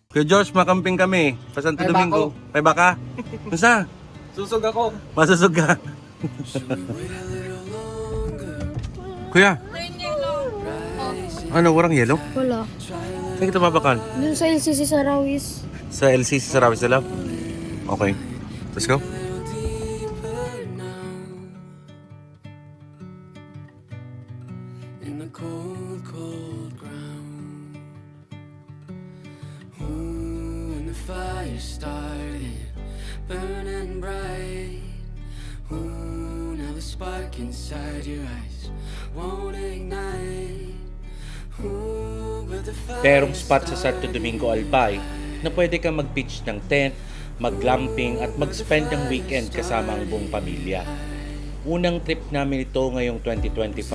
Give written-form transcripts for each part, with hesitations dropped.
Kuya Josh, makamping kami. Pa Santo May Domingo. May baka? Masa? Susog ako. Masusog ka. Kuya, ano, warang yelo? Wala. Saan kita babakal? Dun sa LCC sa Rawis. Sa LCC sa Rawis na lang? Okay. Let's go. In the cold, cold ground. Ooh, and the fire started burning bright. Ooh, now the spark inside your eyes won't ignite. Ooh, but the fire Merong spot sa Santo Domingo, Albay na pwede kang mag-pitch ng tent, mag-glamping at mag-spend ng weekend kasama ang buong pamilya. Unang trip namin ito ngayong 2025.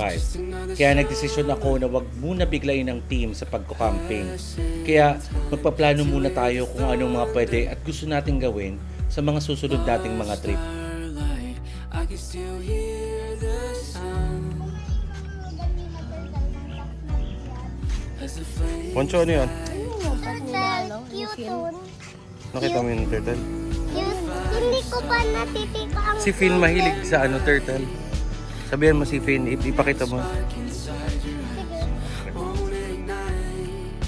Kaya nagdesisyon ako na wag muna biglayin ang team sa pagko-camping. Kaya magpaplano muna tayo kung anong mga pwede at gusto nating gawin sa mga susunod nating mga trip. starlight, I can still hear the sound as the flame. Poncho, ano yan? Cute. Nakita mo yung turtle? Hindi ko pa natitika ang... Si Finn mahilig sa ano, turtle. Sabihan mo si Finn, ipakita mo. Inside your eyes won't ignite.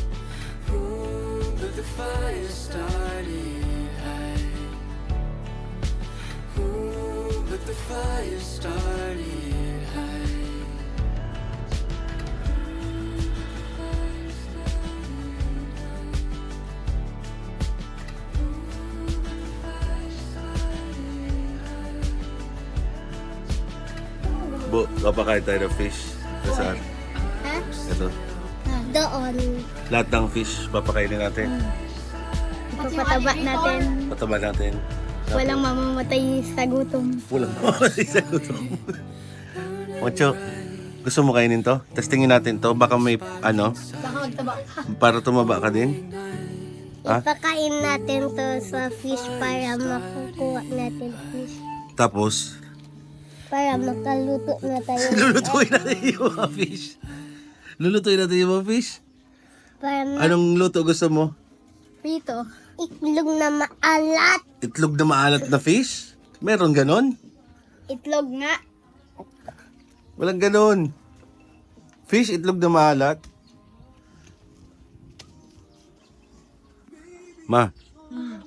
Ooh, but the fire started high. Ooh, but the fire started high. Kapakain tayo ng fish. Saan? Ha? Ito. Doon. Lahat ng fish, papakainin natin. Ipapataba natin. Pataba natin. Walang mamamatay sa gutom. Walang mamamatay sa gutom. Poncho, gusto mo kainin to? Testingin natin to. Baka may ano, Baka magtaba. para tumaba ka din. Ha? Ipakain natin to sa fish para makukuha natin fish. Tapos, Para makaluto na tayo. lulutuin natin yung mga fish. Lulutuin natin yung mga fish. Para Anong luto gusto mo? prito. Itlog na maalat. Itlog na maalat na fish? Meron ganon? Itlog nga. Walang ganon. Fish, itlog na maalat. Ma,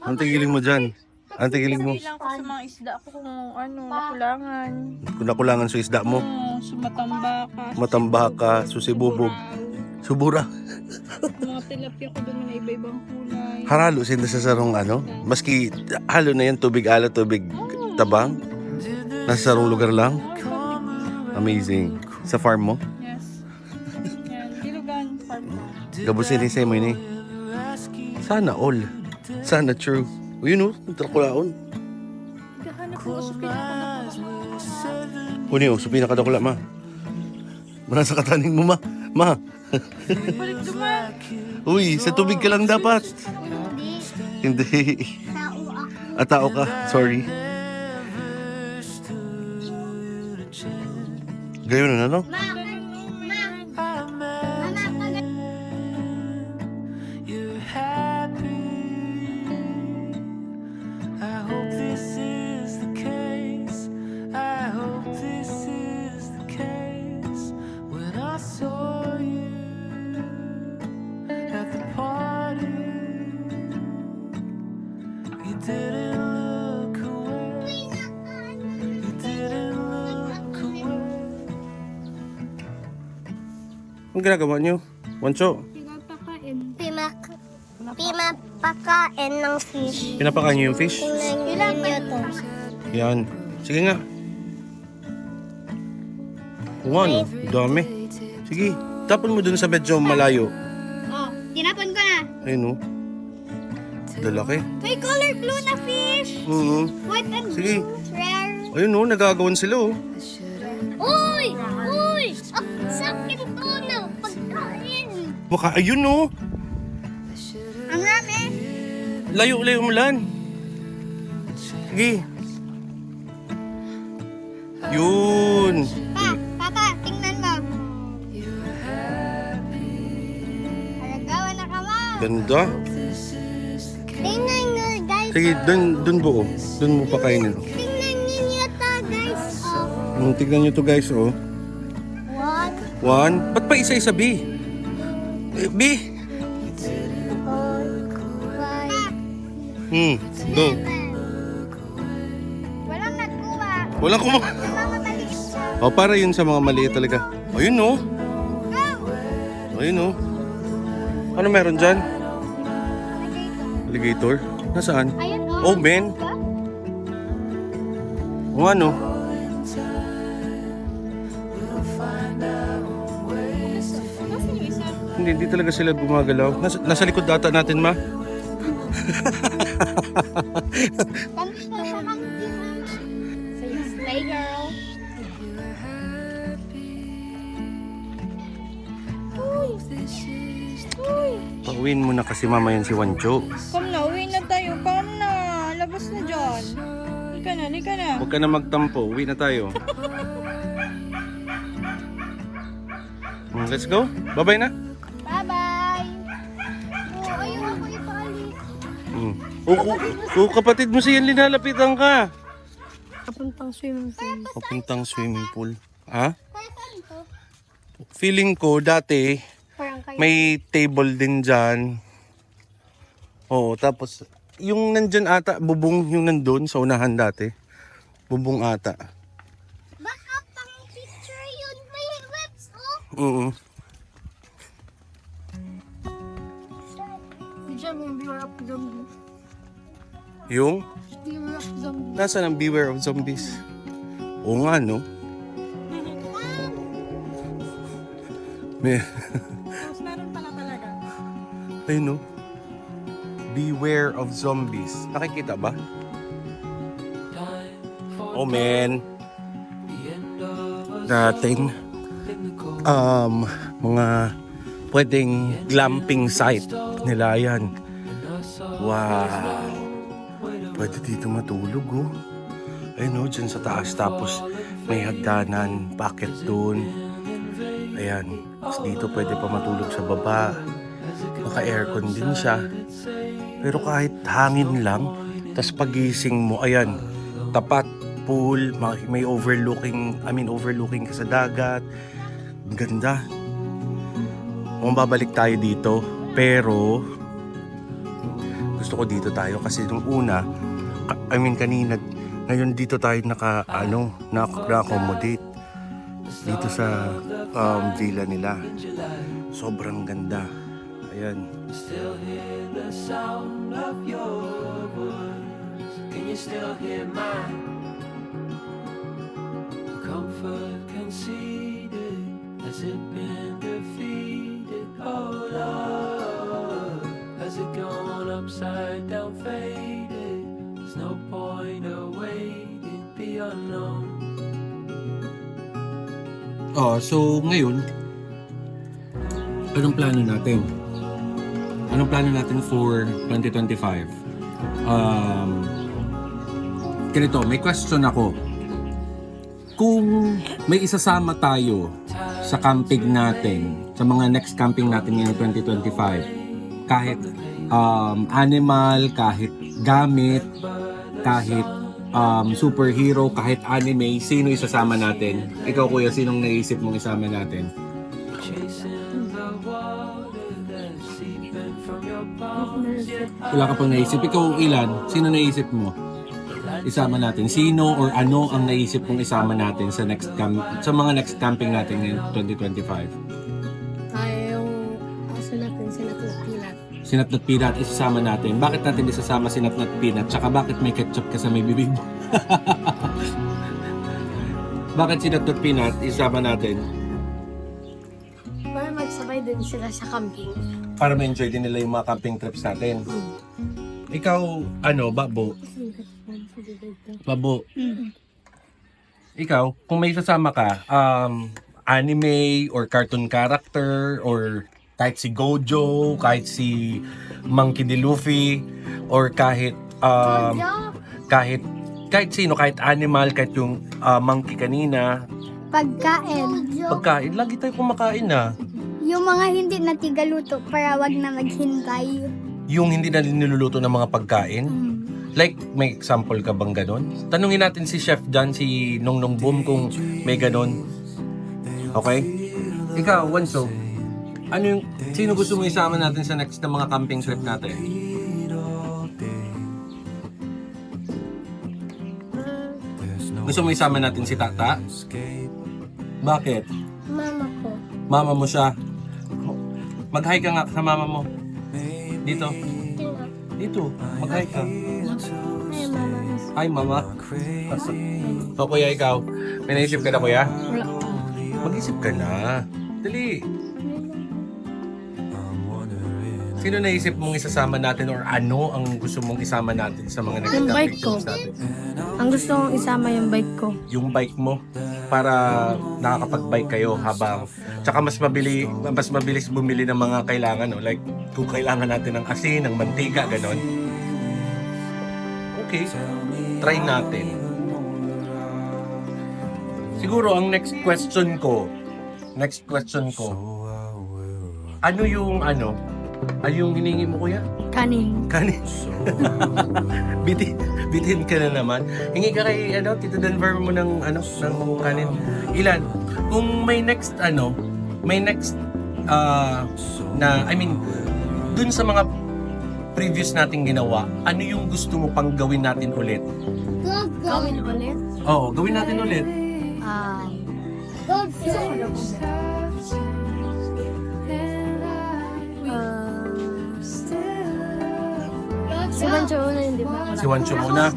anong tigiling mo dyan? Anong tigiling mo? Lang ko sa mga isda ko kung ano, nakulangan. Kung nakulangan sa isda mo, Sumatamba ka. matamba ka, susibubog, subura. Mga tilapia ko doon na iba-ibang kulay. Haralo sinda sa sarong ano, maski halo na yan, tubig ala, tubig tabang. Nasa sarong lugar lang. Amazing. Sa farm mo? Yes. Yan, Dilugan Farm. Gabusin ni Semo ini. Sana all. Sana true. O yun o, nakulaon. Kahanap ko, usupin ako na Kuni o, supi na kadakula, ma. Marasa kataning mo, ma. Ma. balik duman. Uy, sa tubig ka lang dapat. Hindi. Hindi. Tao ako. Tao ka. Sorry. Gayon na, no? You're happy. I hope this is the case. I hope this is the case. When I saw you at the party, you didn't look away. You didn't look away. Ang ginagawa niyo? Wancho, Pinapakain ng fish. pinapakain niyo yung fish? Tingnan niyo to. Yan. Sige nga. Oo, ano? Dami. Sige. Tapon mo dun sa medyo malayo. Oh, tinapon ko na. Ayun, no? Dalaki. May color blue na fish. White and Sige. blue. Rare. Ayun, no? Nagagawan sila, oh. Uy! Uy! Sakit ko na pagkain. Baka, ayun, no? Ang rami. Layo-layo mo lan. Sige. Yun. Papa, tingnan mo. Alagawan na ka mo. Ganda. Sige, dun buo. Dun mo pakainin. Tingnan niyo to, guys. Oh. Tignan nyo to guys, oh. 1. 1, Ba't pa isa-isa, B? B? 4, 5, Go. 7. Walang nagkuha. Walang kuma... Sa mga maliit siya. Oh, para yun sa mga maliit talaga. Ayun, oh. Go! Ayun, oh. Ano meron dyan? Alligator. Alligator? Nasaan? Ayun, Oh, man. Diba? O ano? Nasaan yung isa? Hindi talaga sila gumagalaw. Nasa likod data natin, ma. Tanto sa monkey. Say, stay, girl. Uy! Uy! Pauwiin mo na kasi mama yan si Wancho. Come na, uwi na tayo. Come na. Labas na dyan. Lika na, lika na. Huwag ka na magtampo. Uwi na tayo. Let's go. Bye-bye na. Bye-bye! Oh, ayaw ako ipaalis. Kapatid mo siya, linalapitan ka. Kapuntang swimming pool. Papuntang swimming pool. Ha? Para saan to? Feeling ko dati Parang kayo. may table din dyan. Oo, tapos yung nandyan ata, bubong yung nandun sa unahan dati. Bubong ata. Baka pang picture yun. May webs, oh. Oo. Diyan mo yung Beware of Zombies. Yung? Beware of Zombies. Nasaan ang Beware of Zombies? Oo nga, no? May, Tapos meron pala talaga. ayun, no? Beware of Zombies. Nakikita ba? Oh, man. Natin. Mga pwedeng glamping site nila yan. Wow. Pwede dito matulog, oh. Ayun, oh, dyan sa taas. Tapos may hagdanan, packet dun. Ayan. Tapos dito pwede pa matulog sa baba. Naka-aircon din siya. Pero kahit hangin lang, tas pagising mo, ayan, tapat, pool, may overlooking ka sa dagat. Ang ganda. Kung babalik tayo dito, pero gusto ko dito tayo kasi nung una, kanina, ngayon dito tayo na-accommodate dito sa villa nila. Sobrang ganda. Ayan. Still hear the sound of your voice. Can you still hear mine? Comfort conceded, has it been defeated? Oh Lord, has it gone upside down, faded? There's no point awaiting the unknown. So ngayon, anong plano natin? Anong plano natin for 2025? Ganito, may question ako. Kung may isasama tayo sa camping natin, sa mga next camping natin ngayong 2025, kahit animal, kahit gamit, kahit superhero, kahit anime, sino isasama natin? Ikaw, kuya, sinong naisip mong isama natin? Wala ka pang naisip. Ikaw, ilan? Sino naisip mo? Isama natin. Sino or ano ang naisip mong isama natin sa sa mga next camping natin ngayon 2025? Yung sinat na pilat. Sinat at peanut, isasama natin. Bakit natin isasama sinat at peanut? Tsaka bakit may ketchup ka sa may bibig mo? Bakit sinat at peanut, isasama natin? Para magsabay din sila sa camping. Para ma-enjoy din nila yung mga camping trips natin. Ikaw, Babo? Babo. Ikaw, kung may sasama ka, anime or cartoon character or kahit si Gojo, kahit si Monkey D. Luffy, or kahit sino, kahit animal, kahit yung monkey kanina. Pagkain. Lagi tayo kumakain na. Yung mga hindi na tigaluto para wag na maghintay. Yung hindi na niluluto ng mga pagkain. Like, may example ka bang ganon? Tanungin natin si Chef John, si Nongnong Boom kung may ganon. Okay? Ikaw, Wanso, sino gusto mo isama natin sa next na mga camping trip natin? Gusto mo isama natin si Tata? Bakit? Mama ko. Mama mo siya. Mag-hi ka nga sa mama mo. Dito. Sino? Dito. Mag-hi ka. Ay, mama. Hi, mama. So, kuya, ikaw. May naisip ka na, kuya? Wala. Mag-isip ka na. Dali. Sino naisip mong isasama natin or ano ang gusto mong isama natin sa mga Yung bike ko. natin? Ang gusto kong isama yung bike ko. Yung bike mo para nakakapag-bike kayo habang tsaka mas mabilis bumili ng mga kailangan, no? Like kung kailangan natin ng asin, ng mantika, ganon. Okay, try natin. Siguro ang next question ko, ano yung hiningi mo, kuya? Kanin. Kanin. Bitin ka na naman. Hingi ka kay Tito Denver mo ng kanin. Ilan? Kung may next dun sa mga previous nating ginawa, ano yung gusto mo pang gawin natin ulit? Gawin ulit? Oo, gawin natin ulit. Si Bancho una yun, di ba? Si Wancho muna.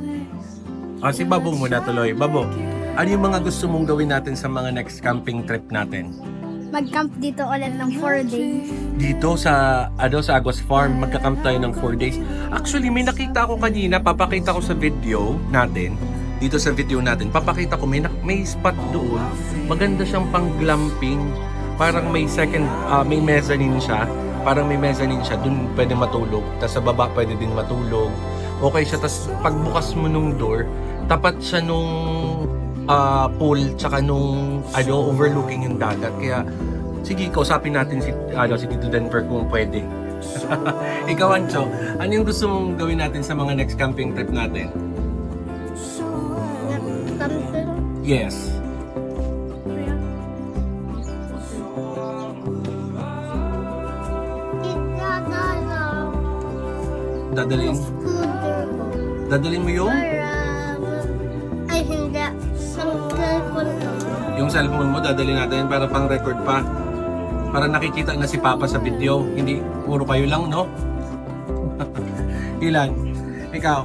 Si Babo muna tuloy. Babo, ano yung mga gusto mong gawin natin sa mga next camping trip natin? Mag-camp dito ulit ng 4 days. Dito sa Aguas Farm, magka-camp tayo ng 4 days. Actually, may nakita ko kanina, papakita ko sa video natin. Dito sa video natin, papakita ko may spot doon. Maganda siyang pang glamping. Parang may may mezzanine siya. Parang may mezzanine siya, doon pwede matulog. Tapos sa baba pwede din matulog. Okay siya, tapos pagbukas mo nung door, tapat siya nung pool, tsaka nung overlooking yung dagat. Kaya, sige, kausapin natin si Tito Denver kung pwede. Ikaw, Ancho, ano yung gusto mong gawin natin sa mga next camping trip natin? Camping. Yes. Dadalhin Scooter ko. mo yung Ay, hindi. Ang cellphone ko. yung cellphone mo, dadalhin natin para pang record pa. Para nakikita na si Papa sa video. Hindi, puro kayo lang, no? Ilan? Ikaw,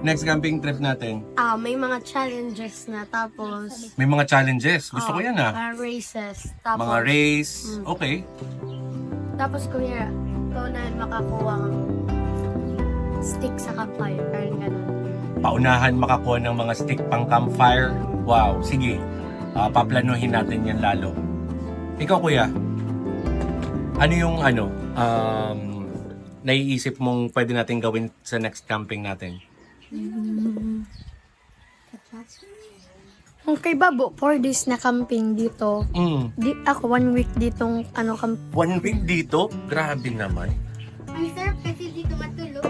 next camping trip natin. May mga challenges na, tapos May mga challenges. Gusto ko yan, races. Tapos, Mga race. Okay. tapos kuya, ikaw na makakuha ng stick sa campfire. Parang ganun. Paunahan makakuha ng mga stick pang campfire. Wow, sige. Paplanuhin natin yan lalo. Ikaw, kuya, ano yung naiisip mong pwede natin gawin sa next camping natin? Kung kay Babo, 4 days na camping dito. Ako 1 week ditong camp. 1 week dito? Grabe naman. Ang sarap kasi dito matulog.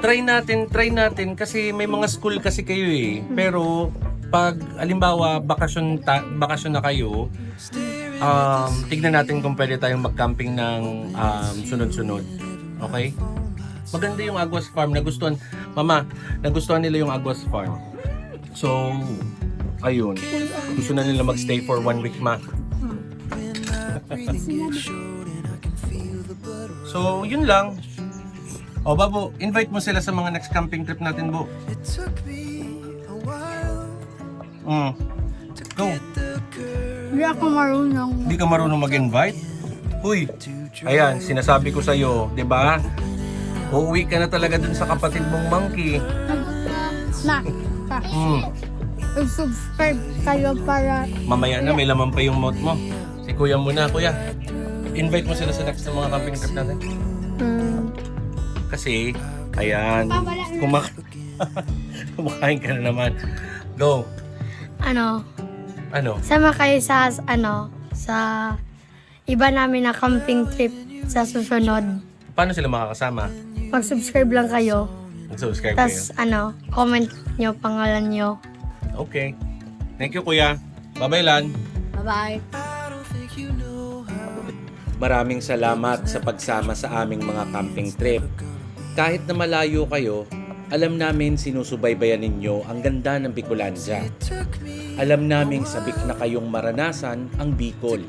Try natin kasi may mga school kasi kayo eh. Pero pag alimbawa bakasyon na kayo, tignan natin kung pwede tayong mag-camping ng sunod-sunod. Okay? Maganda yung Aguas Farm. Nagustuhan nila yung Aguas Farm. So, ayun. Gusto na nila magstay for 1 week, ma. So, yun lang. O, Babo, invite mo sila sa mga next camping trip natin, Bo. Go. Hindi ako marunong. Hindi ka marunong mag-invite? Uy, ayan, sinasabi ko sa'yo, di ba? Uuwi ka na talaga dun sa kapatid mong monkey. Subscribe kayo para Mamaya na, may laman pa yung mouth mo. Si kuya muna, kuya. Invite mo sila sa next na mga camping trip natin. Kasi, ayan, kumakain ka na naman. Go. Ano? sama kayo sa sa iba namin na camping trip sa susunod. Paano sila makakasama? Mag-subscribe lang kayo. Mag-subscribe kayo. Tapos comment nyo, pangalan nyo. Okay. Thank you, Kuya. Bye-bye, Lan. Bye-bye. Maraming salamat sa pagsama sa aming mga camping trip. Kahit na malayo kayo, alam namin sinusubaybayan ninyo ang ganda ng Bicolandia. Alam naming sabik na kayong maranasan ang Bicol.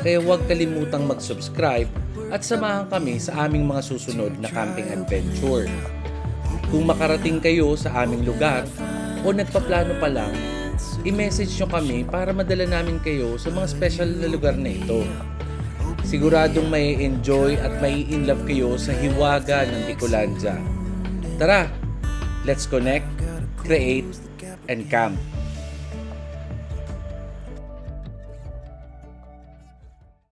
Kaya huwag kalimutang mag-subscribe at samahan kami sa aming mga susunod na camping adventure. Kung makarating kayo sa aming lugar o nagpaplano pa lang, i-message nyo kami para madala namin kayo sa mga special na lugar na ito. Siguradong may enjoy at may in-love kayo sa hiwaga ng Bicolandia. Tara, let's connect, create, and camp.